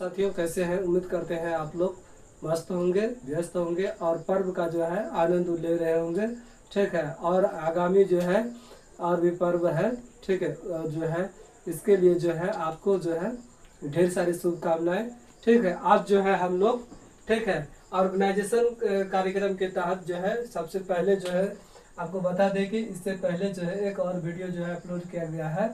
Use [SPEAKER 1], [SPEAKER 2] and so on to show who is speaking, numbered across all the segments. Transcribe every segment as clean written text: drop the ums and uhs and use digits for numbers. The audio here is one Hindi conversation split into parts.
[SPEAKER 1] साथियों, कैसे हैं? उम्मीद करते हैं आप लोग मस्त होंगे, व्यस्त होंगे और पर्व का जो है आनंद ले रहे होंगे। ठीक है। और आगामी जो है और भी पर्व है, ठीक है, जो है इसके लिए जो है आपको जो है ढेर सारी शुभकामनाएं। ठीक है। आज जो है हम लोग, ठीक है, ऑर्गेनाइजेशन कार्यक्रम के तहत जो है सबसे पहले जो है आपको बता दें कि इससे पहले जो है एक और वीडियो जो है अपलोड किया गया है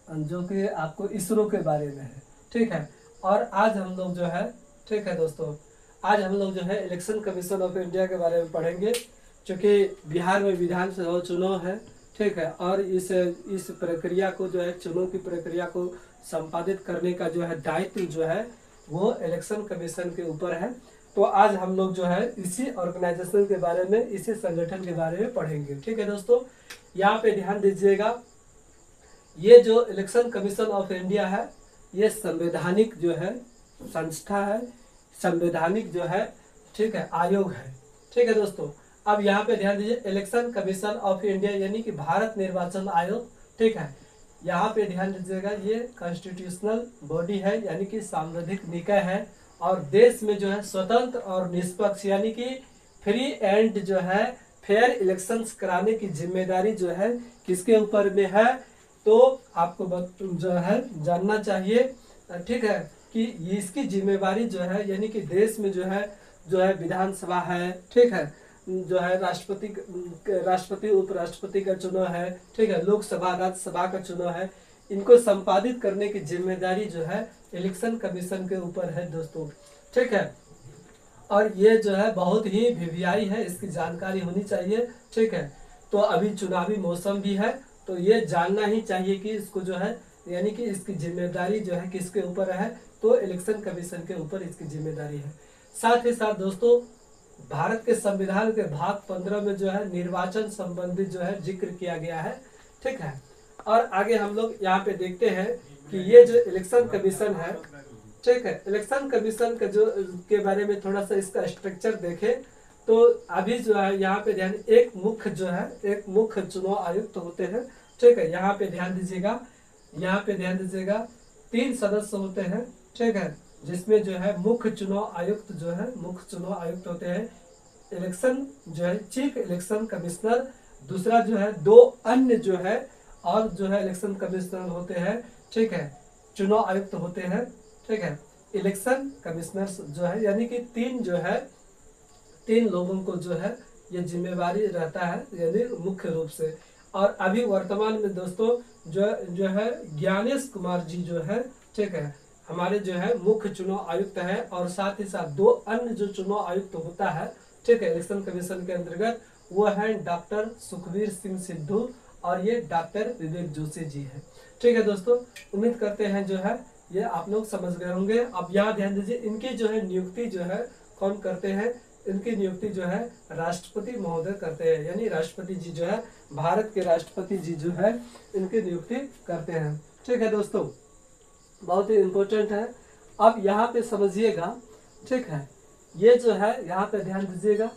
[SPEAKER 1] जो कि आपको इसरो के बारे में है। ठीक है। और आज हम लोग जो है, ठीक है दोस्तों, आज हम लोग जो है इलेक्शन कमीशन ऑफ इंडिया के बारे में पढ़ेंगे, क्योंकि बिहार में विधानसभा चुनाव है। ठीक है। और इस प्रक्रिया को जो है, चुनाव की प्रक्रिया को संपादित करने का जो है दायित्व जो है वो इलेक्शन कमीशन के ऊपर है। तो आज हम लोग जो है इसी ऑर्गेनाइजेशन के बारे में, इसी संगठन के बारे में पढ़ेंगे। ठीक है दोस्तों, यहाँ पे ध्यान दीजिएगा, ये जो इलेक्शन कमीशन ऑफ इंडिया है ये संवैधानिक जो है संस्था है, संवैधानिक जो है, ठीक है, आयोग है। ठीक है दोस्तों, अब यहाँ पे ध्यान दीजिए, इलेक्शन कमीशन ऑफ इंडिया यानी कि भारत निर्वाचन आयोग। ठीक है। यहाँ पे ध्यान दीजिएगा, ये कॉन्स्टिट्यूशनल बॉडी है यानी कि सांविधिक निकाय है और देश में जो है स्वतंत्र और निष्पक्ष यानी कि फ्री एंड जो है फेयर इलेक्शंस कराने की जिम्मेदारी जो है किसके ऊपर में है, तो आपको जो है जानना चाहिए। ठीक है, कि इसकी जिम्मेवारी जो है यानी कि देश में जो है विधानसभा है, ठीक है, जो है राष्ट्रपति उपराष्ट्रपति का चुनाव है, ठीक है, लोकसभा राज्यसभा का चुनाव है, इनको संपादित करने की जिम्मेदारी जो है इलेक्शन कमीशन के ऊपर है दोस्तों। ठीक है। और ये जो है बहुत ही वीवीआई है, इसकी जानकारी होनी चाहिए। ठीक है। तो अभी चुनावी मौसम भी है, तो ये जानना ही चाहिए कि इसको जो है यानी कि इसकी जिम्मेदारी जो है किसके ऊपर है, तो इलेक्शन कमीशन के ऊपर इसकी जिम्मेदारी है। साथ ही साथ दोस्तों, भारत के संविधान के भाग 15 में जो है निर्वाचन संबंधी जो है जिक्र किया गया है। ठीक है। और आगे हम लोग यहाँ पे देखते हैं कि ये जो इलेक्शन कमीशन है, ठीक है, इलेक्शन कमीशन का जो के बारे में थोड़ा सा इसका स्ट्रक्चर देखें तो अभी जो है यहाँ पे ध्यान, एक मुख्य चुनाव आयुक्त तो होते हैं। ठीक है। यहाँ पे ध्यान दीजिएगा, यहाँ पे ध्यान दीजिएगा, 3 सदस्य होते हैं। ठीक है, जिसमें जो है मुख्य चुनाव आयुक्त होते हैं, इलेक्शन जो है चीफ इलेक्शन कमिश्नर, दूसरा जो है 2 अन्य जो है और जो है इलेक्शन कमिश्नर होते हैं। ठीक है, चुनाव आयुक्त होते हैं। ठीक है, इलेक्शन कमिश्नर जो है यानी कि 3 लोगों को जो है ये जिम्मेवारी रहता है यानी मुख्य रूप से। और अभी वर्तमान में दोस्तों जो है ज्ञानेश कुमार जी जो है, ठीक है, हमारे जो है मुख्य चुनाव आयुक्त है। और साथ ही साथ 2 अन्य जो चुनाव आयुक्त होता है, ठीक है, इलेक्शन कमीशन के अंतर्गत, वो है डॉक्टर सुखबीर सिंह सिद्धू और ये डॉक्टर विवेक जोशी जी है। ठीक है दोस्तों, उम्मीद करते हैं जो है ये आप लोग समझ गए होंगे। अब यहाँ ध्यान दीजिए, इनकी जो है नियुक्ति जो है कौन करते हैं, इनकी नियुक्ति जो है राष्ट्रपति महोदय करते हैं, यानी राष्ट्रपति जी जो है, भारत के राष्ट्रपति जी जो है इनकी नियुक्ति करते हैं। ठीक है दोस्तों, बहुत ही इम्पोर्टेंट है। अब यहाँ पे समझिएगा, ठीक है, ये जो है यहाँ पे ध्यान दीजिएगा,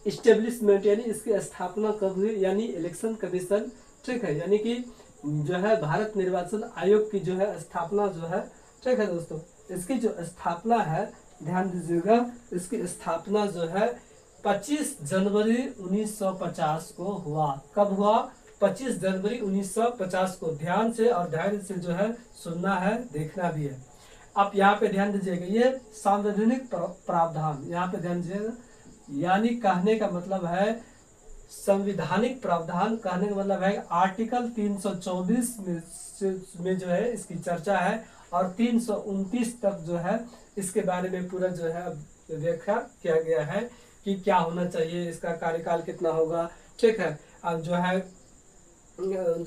[SPEAKER 1] इस्टेब्लिशमेंट यानी इसकी स्थापना कब हुई, यानी इलेक्शन कमीशन, ठीक है, यानी कि जो है भारत निर्वाचन आयोग की जो है स्थापना जो है, ठीक है दोस्तों, इसकी जो स्थापना है, ध्यान दीजिएगा, इसकी स्थापना जो है 25 जनवरी 1950 को हुआ। कब हुआ? 25 जनवरी 1950 को। ध्यान से और धैर्य से जो है सुनना है, देखना भी है। अब यहाँ पे ध्यान दीजिएगा, ये संवैधानिक प्रावधान, यहाँ पे ध्यान दीजिएगा, यानी कहने का मतलब है संविधानिक प्रावधान, कहने का मतलब है आर्टिकल 324 में जो है इसकी चर्चा है और 329 तक जो है इसके बारे में पूरा जो है व्याख्या किया गया है कि क्या होना चाहिए, इसका कार्यकाल कितना होगा। ठीक है। अब जो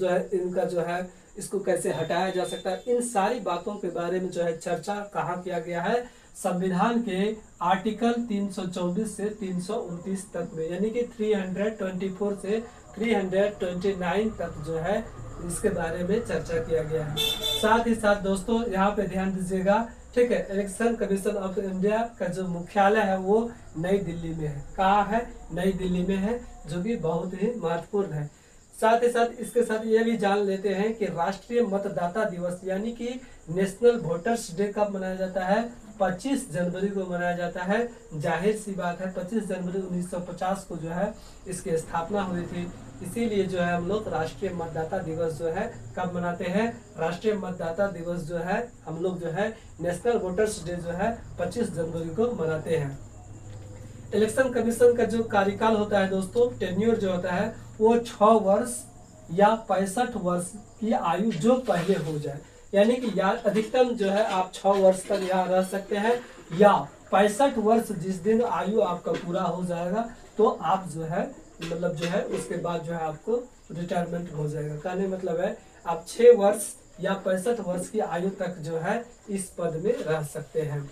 [SPEAKER 1] है इनका जो है इसको कैसे हटाया जा सकता है, इन सारी बातों के बारे में जो है चर्चा कहाँ किया गया है, संविधान के आर्टिकल 324 से 329 तक में, यानी कि 324 से 329 तक जो है इसके बारे में चर्चा किया गया है। साथ ही साथ दोस्तों यहाँ पे ध्यान दीजिएगा, ठीक है, इलेक्शन कमीशन ऑफ इंडिया का जो मुख्यालय है वो नई दिल्ली में है। कहाँ है? नई दिल्ली में है, जो कि बहुत ही महत्वपूर्ण है। साथ ही साथ इसके साथ ये भी जान लेते हैं कि राष्ट्रीय मतदाता दिवस यानी कि नेशनल वोटर्स डे कब मनाया जाता है? 25 जनवरी को मनाया जाता है। जाहिर सी बात है 25 जनवरी 1950 को जो है इसकी स्थापना हुई थी, इसीलिए जो है हम लोग राष्ट्रीय मतदाता दिवस जो है कब मनाते हैं? राष्ट्रीय मतदाता दिवस जो है हम लोग जो है नेशनल वोटर्स डे जो है 25 जनवरी को मनाते हैं। इलेक्शन कमीशन का जो कार्यकाल होता है दोस्तों, टेन्योर जो होता है वो 6 वर्ष या 65 वर्ष की आयु जो पहले हो जाए, यानी कि या अधिकतम जो है आप 6 वर्ष तक यहाँ रह सकते हैं, या 65 वर्ष जिस दिन आयु आपका पूरा हो जाएगा तो आप जो है मतलब जो है उसके बाद जो है आपको रिटायरमेंट हो जाएगा। कहने मतलब है आप 6 वर्ष या 65 वर्ष की आयु तक जो है इस पद में रह सकते हैं।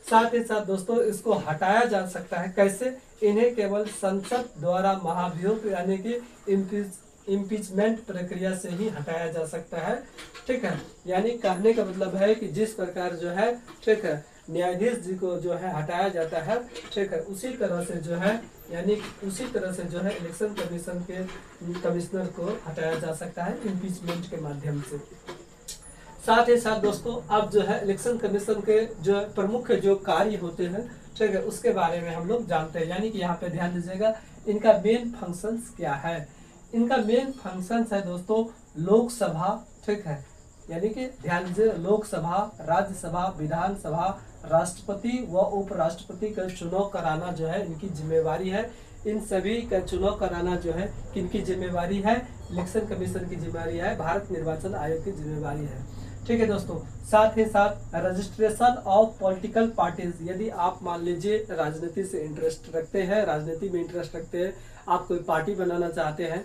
[SPEAKER 1] साथ ही साथ दोस्तों इसको हटाया जा सकता है, कैसे? इन्हें केवल संसद द्वारा महाभियोग यानी कि इम्पीचमेंट प्रक्रिया से ही हटाया जा सकता है। ठीक है, यानी कहने का मतलब है कि जिस प्रकार जो है ठीक है न्यायाधीश जी को जो है हटाया जाता है, ठीक है, उसी तरह से जो है यानी उसी तरह से जो है इलेक्शन कमीशन के कमिश्नर को हटाया जा सकता है इम्पीचमेंट के माध्यम से। साथ ही साथ दोस्तों अब जो है इलेक्शन कमीशन के जो प्रमुख जो कार्य होते हैं, ठीक है, उसके बारे में हम लोग जानते हैं। यानी कि यहाँ पे ध्यान दीजिएगा इनका मेन फंक्शंस क्या है। इनका मेन फंक्शंस है दोस्तों लोकसभा, ठीक है, यानी कि ध्यान दीजिए लोकसभा, राज्यसभा, विधानसभा, राष्ट्रपति व उपराष्ट्रपति का चुनाव कराना जो है इनकी जिम्मेवारी है। इन सभी का चुनाव कराना जो है किनकी जिम्मेवारी है? इलेक्शन कमीशन की जिम्मेवारी है, भारत निर्वाचन आयोग की जिम्मेवारी है। ठीक है दोस्तों, साथ ही साथ रजिस्ट्रेशन ऑफ पॉलिटिकल पार्टीज, यदि आप मान लीजिए राजनीति से इंटरेस्ट रखते हैं, राजनीति में इंटरेस्ट रखते हैं, आप कोई पार्टी बनाना चाहते हैं,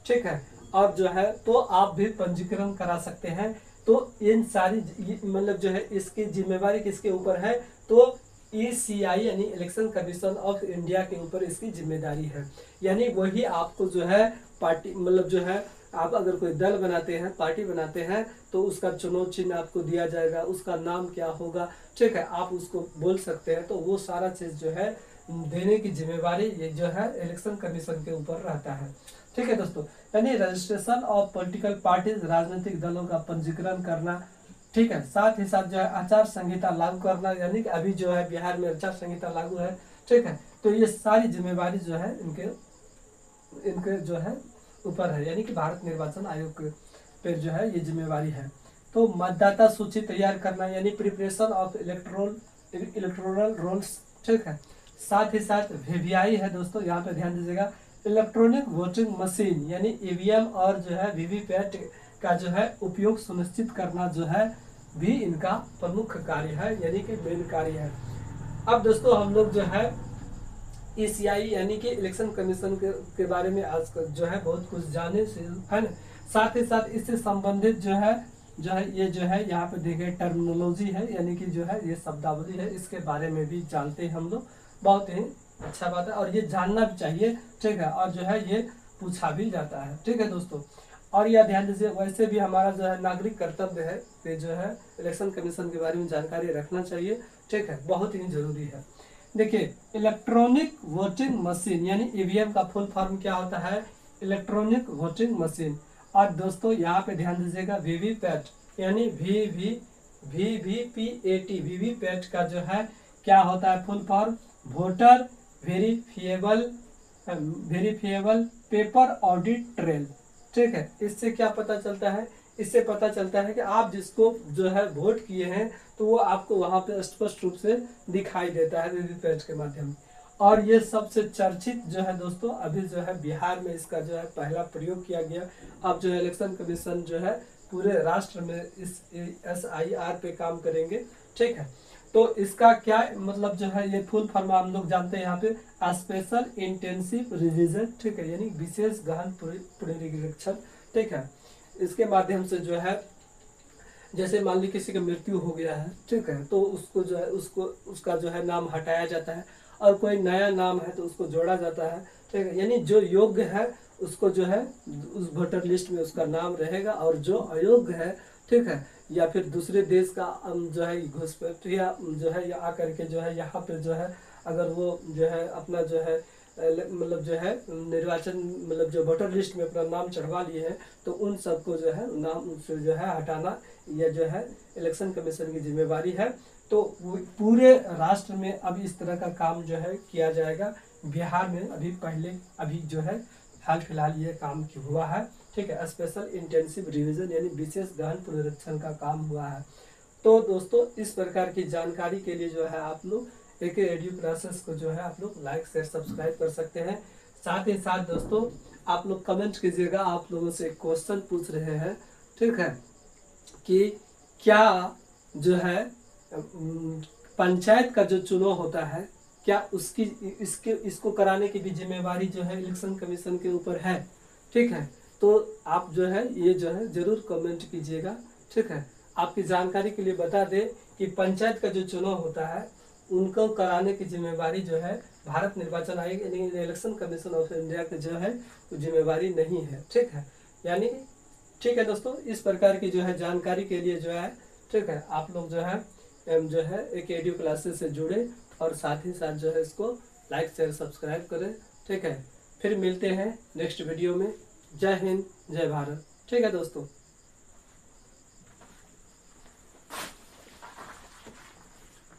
[SPEAKER 1] ठीक है, और जो है तो आप भी पंजीकरण करा सकते हैं। तो इन सारी मतलब जो है इसकी जिम्मेवारी किसके ऊपर है? तो ECI यानी इलेक्शन कमीशन ऑफ इंडिया के ऊपर इसकी जिम्मेदारी है। यानी वही आपको जो है पार्टी मतलब जो है आप अगर कोई दल बनाते हैं, पार्टी बनाते हैं, तो उसका चुनाव चिन्ह आपको दिया जाएगा, उसका नाम क्या होगा, ठीक है, आप उसको बोल सकते हैं। तो वो सारा चीज जो है देने की जिम्मेवारी ये जो है इलेक्शन कमीशन के ऊपर रहता है। ठीक है दोस्तों, यानी रजिस्ट्रेशन ऑफ पॉलिटिकल पार्टीज, राजनीतिक दलों का पंजीकरण करना, ठीक है, साथ ही साथ जो है आचार संहिता लागू करना, यानी कि अभी जो है बिहार में आचार संहिता लागू है, ठीक है, तो ये सारी जिम्मेवारी जो है इनके जो है ऊपर है, यानी कि भारत निर्वाचन आयोग पे जो है ये जिम्मेवारी है। तो मतदाता सूची तैयार करना यानी प्रिपरेशन ऑफ इलेक्टोरल रोल्स, ठीक है, साथ ही साथ VVI है दोस्तों, यहाँ पे ध्यान दीजिएगा इलेक्ट्रॉनिक वोटिंग मशीन यानी EVM और जो है VVPAT का जो है उपयोग सुनिश्चित करना जो है भी इनका प्रमुख कार्य है, यानी कि मेन कार्य है। अब दोस्तों हम लोग जो है ECI यानी कि इलेक्शन कमीशन के बारे में आज जो है बहुत कुछ जाने से है ना। साथ ही साथ इससे संबंधित जो है ये जो है यहाँ पे देखिए टर्मिनोलॉजी है, यानी कि जो है ये शब्दावली है, इसके बारे में भी जानते हैं हम लोग, बहुत ही अच्छा बात है और ये जानना भी चाहिए, ठीक है, और जो है ये पूछा भी जाता है। ठीक है दोस्तों, और यह ध्यान दीजिए वैसे भी हमारा जो है नागरिक कर्तव्य है कि जो है इलेक्शन कमीशन के बारे में जानकारी रखना चाहिए, ठीक है, बहुत ही जरूरी है। देखिए इलेक्ट्रॉनिक वोटिंग मशीन यानी EVM का फुल फॉर्म क्या होता है? Electronic voting machine. और दोस्तों यहाँ पे ध्यान दीजिएगा VVPAT यानी VVPAT का जो है क्या होता है full form? Voter verifiable paper audit trail. ठीक है, इससे क्या पता चलता है? इससे पता चलता है कि आप जिसको जो है वोट किए हैं तो वो आपको वहां पे स्पष्ट रूप से दिखाई देता है VVPAT के माध्यम। और ये सबसे चर्चित जो है दोस्तों अभी जो है बिहार में इसका जो है पहला प्रयोग किया गया। अब जो है इलेक्शन कमीशन जो है पूरे राष्ट्र में इस SIR पे काम करेंगे। ठीक है, तो इसका क्या मतलब जो है ये फुल फॉर्म हम लोग जानते हैं यहाँ पे स्पेशल इंटेंसिव रिवीजन, ठीक है, यानी विशेष गहन पुनरीक्षण। ठीक है, इसके माध्यम से जो है जैसे मान ली किसी का मृत्यु हो गया है, ठीक है, तो उसको जो है उसका जो है नाम हटाया जाता है और कोई नया नाम है तो उसको जोड़ा जाता है। ठीक है, यानी जो योग्य है उसको जो है उस वोटर लिस्ट में उसका नाम रहेगा और जो अयोग्य है, ठीक है, या फिर दूसरे देश का जो है घुसपैठिया जो है या आकर के जो है यहाँ पे जो है अगर वो जो है अपना जो है मतलब जो है निर्वाचन मतलब जो वोटर लिस्ट में अपना नाम चढ़वा लिए हैं, तो उन सबको जो है नाम से जो है हटाना यह जो है इलेक्शन कमीशन की जिम्मेवारी है। तो पूरे राष्ट्र में अब इस तरह का काम जो है किया जाएगा। बिहार में अभी जो है हाल फिलहाल ये काम हुआ है, ठीक है। स्पेशल इंटेंसिव रिवीजन यानी विशेष गहन पुनरीक्षण का काम हुआ है। तो दोस्तों इस प्रकार की जानकारी के लिए जो है आप लोग एक एडू क्लासेस को जो है आप लोग लाइक शेयर सब्सक्राइब कर सकते हैं। साथ ही साथ दोस्तों आप लोग कमेंट कीजिएगा, आप लोगों से एक क्वेश्चन पूछ रहे हैं, ठीक है, कि क्या जो है पंचायत का जो चुनाव होता है, क्या उसकी इसको कराने की भी जिम्मेवारी जो है इलेक्शन कमीशन के ऊपर है, ठीक है। तो आप जो है ये जो है जरूर कमेंट कीजिएगा, ठीक है। आपकी जानकारी के लिए बता दें कि पंचायत का जो चुनाव होता है उनको कराने की जिम्मेवारी जो है भारत निर्वाचन आयोग यानी इलेक्शन कमीशन ऑफ इंडिया की जो है जिम्मेवारी नहीं है, ठीक है। यानी ठीक है दोस्तों, इस प्रकार की जो है जानकारी के लिए जो है, ठीक है, आप लोग जो है एक एडू क्लासेस से जुड़े और साथ ही साथ जो है इसको लाइक शेयर सब्सक्राइब करें, ठीक है। फिर मिलते हैं नेक्स्ट वीडियो में। जय हिंद, जय भारत, ठीक है दोस्तों।